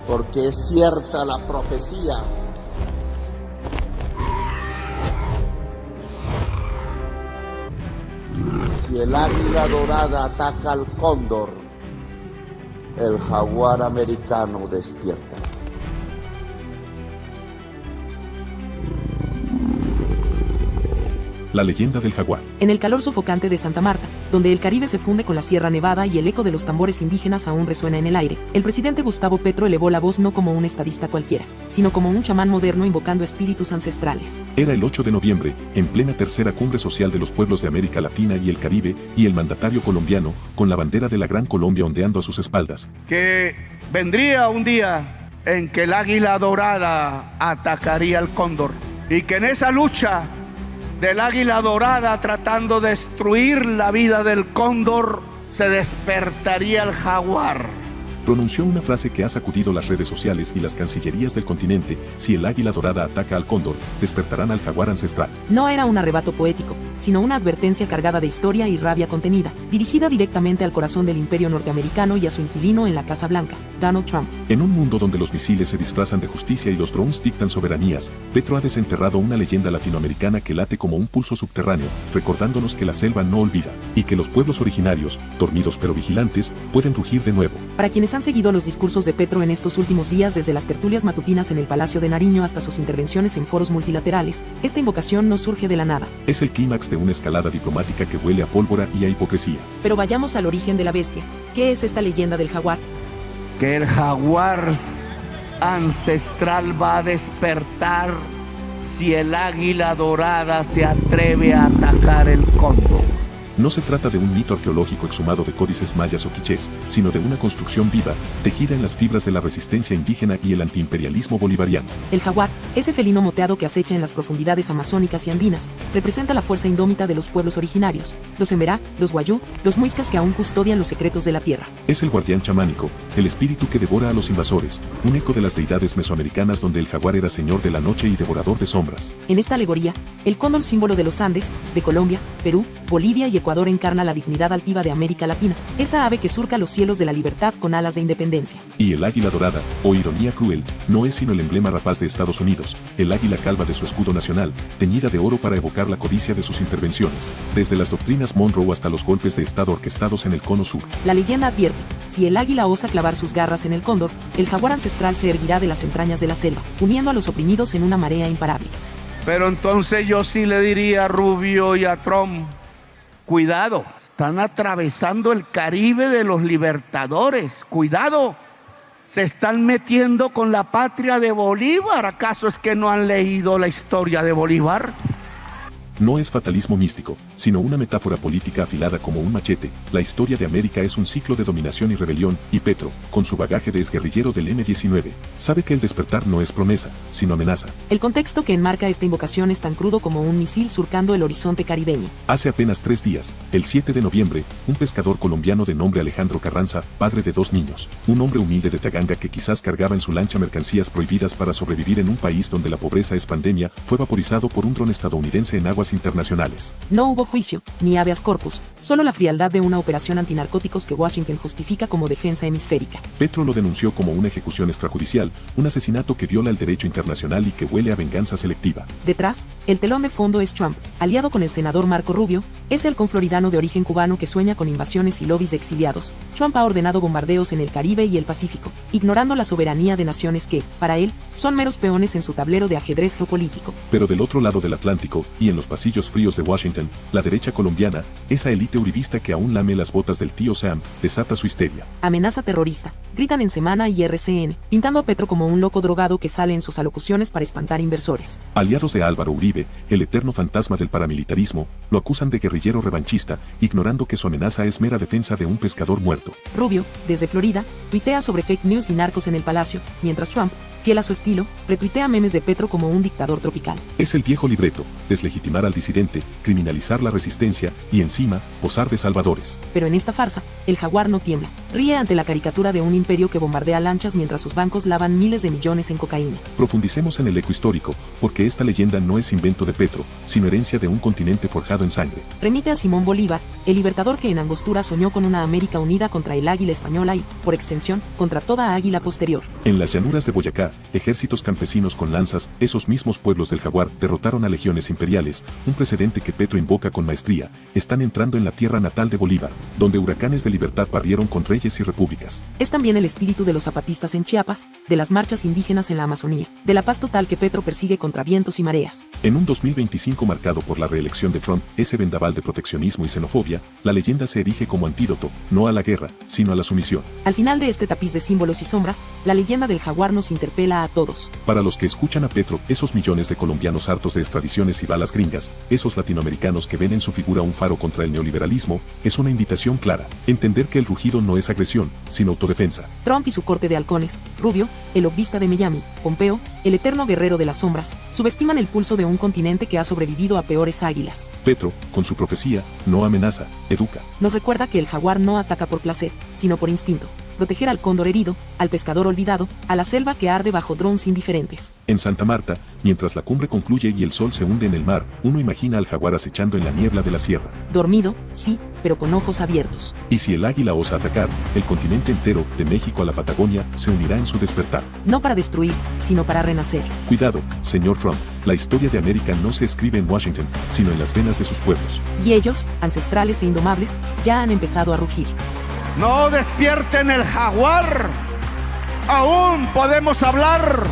porque es cierta la profecía. Si el águila dorada ataca al cóndor, el jaguar americano despierta. La leyenda del jaguar. En el calor sofocante de Santa Marta, donde el Caribe se funde con la Sierra Nevada y el eco de los tambores indígenas aún resuena en el aire, el presidente Gustavo Petro elevó la voz no como un estadista cualquiera, sino como un chamán moderno invocando espíritus ancestrales. Era el 8 de noviembre, en plena tercera cumbre social de los pueblos de América Latina y el Caribe, y el mandatario colombiano, con la bandera de la Gran Colombia ondeando a sus espaldas. Que vendría un día en que el águila dorada atacaría al cóndor, y que en esa lucha del águila dorada tratando de destruir la vida del cóndor, se despertaría el jaguar. Pronunció una frase que ha sacudido las redes sociales y las cancillerías del continente: si el águila dorada ataca al cóndor, despertarán al jaguar ancestral. No era un arrebato poético, sino una advertencia cargada de historia y rabia contenida, dirigida directamente al corazón del imperio norteamericano y a su inquilino en la Casa Blanca, Donald Trump. En un mundo donde los misiles se disfrazan de justicia y los drones dictan soberanías, Petro ha desenterrado una leyenda latinoamericana que late como un pulso subterráneo, recordándonos que la selva no olvida, y que los pueblos originarios, dormidos pero vigilantes, pueden rugir de nuevo. Para quienes han seguido los discursos de Petro en estos últimos días, desde las tertulias matutinas en el Palacio de Nariño hasta sus intervenciones en foros multilaterales, esta invocación no surge de la nada. Es el clímax de una escalada diplomática que huele a pólvora y a hipocresía. Pero vayamos al origen de la bestia. ¿Qué es esta leyenda del jaguar? Que el jaguar ancestral va a despertar si el águila dorada se atreve a atacar el cóndor. No se trata de un mito arqueológico exhumado de códices mayas o quichés, sino de una construcción viva, tejida en las fibras de la resistencia indígena y el antiimperialismo bolivariano. El jaguar, ese felino moteado que acecha en las profundidades amazónicas y andinas, representa la fuerza indómita de los pueblos originarios, los Emberá, los Wayuu, los muiscas que aún custodian los secretos de la tierra. Es el guardián chamánico, el espíritu que devora a los invasores, un eco de las deidades mesoamericanas donde el jaguar era señor de la noche y devorador de sombras. En esta alegoría, el cóndor, símbolo de los Andes, de Colombia, Perú, Bolivia y Ecuador, encarna la dignidad altiva de América Latina, esa ave que surca los cielos de la libertad con alas de independencia. Y el águila dorada, o ironía cruel, no es sino el emblema rapaz de Estados Unidos, el águila calva de su escudo nacional, teñida de oro para evocar la codicia de sus intervenciones, desde las doctrinas Monroe hasta los golpes de Estado orquestados en el Cono Sur. La leyenda advierte: si el águila osa clavar sus garras en el cóndor, el jaguar ancestral se erguirá de las entrañas de la selva, uniendo a los oprimidos en una marea imparable. Pero entonces yo sí le diría a Rubio y a Trump: cuidado, están atravesando el Caribe de los libertadores, cuidado, se están metiendo con la patria de Bolívar. ¿Acaso es que no han leído la historia de Bolívar? No es fatalismo místico, sino una metáfora política afilada como un machete. La historia de América es un ciclo de dominación y rebelión, y Petro, con su bagaje de exguerrillero del M-19, sabe que el despertar no es promesa, sino amenaza. El contexto que enmarca esta invocación es tan crudo como un misil surcando el horizonte caribeño. Hace apenas 3 días, el 7 de noviembre, un pescador colombiano de nombre Alejandro Carranza, padre de 2 niños, un hombre humilde de Taganga que quizás cargaba en su lancha mercancías prohibidas para sobrevivir en un país donde la pobreza es pandemia, fue vaporizado por un dron estadounidense en aguas internacionales. No hubo juicio, ni habeas corpus, solo la frialdad de una operación antinarcóticos que Washington justifica como defensa hemisférica. Petro lo denunció como una ejecución extrajudicial, un asesinato que viola el derecho internacional y que huele a venganza selectiva. Detrás, el telón de fondo es Trump, aliado con el senador Marco Rubio, es el confloridano de origen cubano que sueña con invasiones y lobbies de exiliados. Trump ha ordenado bombardeos en el Caribe y el Pacífico, ignorando la soberanía de naciones que, para él, son meros peones en su tablero de ajedrez geopolítico. Pero del otro lado del Atlántico, y en los pasillos fríos de Washington, la derecha colombiana, esa élite uribista que aún lame las botas del tío Sam, desata su histeria. Amenaza terrorista, gritan en Semana y RCN, pintando a Petro como un loco drogado que sale en sus alocuciones para espantar inversores. Aliados de Álvaro Uribe, el eterno fantasma del paramilitarismo, lo acusan de guerrillero revanchista, ignorando que su amenaza es mera defensa de un pescador muerto. Rubio, desde Florida, tuitea sobre fake news y narcos en el palacio, mientras Trump, Fiel a su estilo, retuitea memes de Petro como un dictador tropical. Es el viejo libreto, deslegitimar al disidente, criminalizar la resistencia y encima, posar de salvadores. Pero en esta farsa, el jaguar no tiembla. Ríe ante la caricatura de un imperio que bombardea lanchas mientras sus bancos lavan miles de millones en cocaína. Profundicemos en el eco histórico, porque esta leyenda no es invento de Petro, sino herencia de un continente forjado en sangre. Remite a Simón Bolívar, el libertador que en Angostura soñó con una América unida contra el águila española y, por extensión, contra toda águila posterior. En las llanuras de Boyacá, ejércitos campesinos con lanzas, esos mismos pueblos del jaguar derrotaron a legiones imperiales, un precedente que Petro invoca con maestría. Están entrando en la tierra natal de Bolívar, donde huracanes de libertad barrieron con reyes y repúblicas. Es también el espíritu de los zapatistas en Chiapas, de las marchas indígenas en la Amazonía, de la paz total que Petro persigue contra vientos y mareas. En un 2025 marcado por la reelección de Trump, ese vendaval de proteccionismo y xenofobia, la leyenda se erige como antídoto, no a la guerra, sino a la sumisión. Al final de este tapiz de símbolos y sombras, la leyenda del jaguar nos interpela a todos. Para los que escuchan a Petro, esos millones de colombianos hartos de extradiciones y balas gringas, esos latinoamericanos que ven en su figura un faro contra el neoliberalismo, es una invitación clara. Entender que el rugido no es agresión, sino autodefensa. Trump y su corte de halcones, Rubio, el lobista de Miami, Pompeo, el eterno guerrero de las sombras, subestiman el pulso de un continente que ha sobrevivido a peores águilas. Petro, con su profecía, no amenaza, educa. Nos recuerda que el jaguar no ataca por placer, sino por instinto. Proteger al cóndor herido, al pescador olvidado, a la selva que arde bajo drones indiferentes. En Santa Marta, mientras la cumbre concluye y el sol se hunde en el mar, uno imagina al jaguar acechando en la niebla de la sierra. Dormido, sí, pero con ojos abiertos. Y si el águila osa atacar, el continente entero, de México a la Patagonia, se unirá en su despertar. No para destruir, sino para renacer. Cuidado, señor Trump, la historia de América no se escribe en Washington, sino en las venas de sus pueblos. Y ellos, ancestrales e indomables, ya han empezado a rugir. No despierten el jaguar. Aún podemos hablar.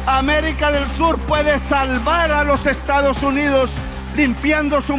América del Sur puede salvar a los Estados Unidos limpiando su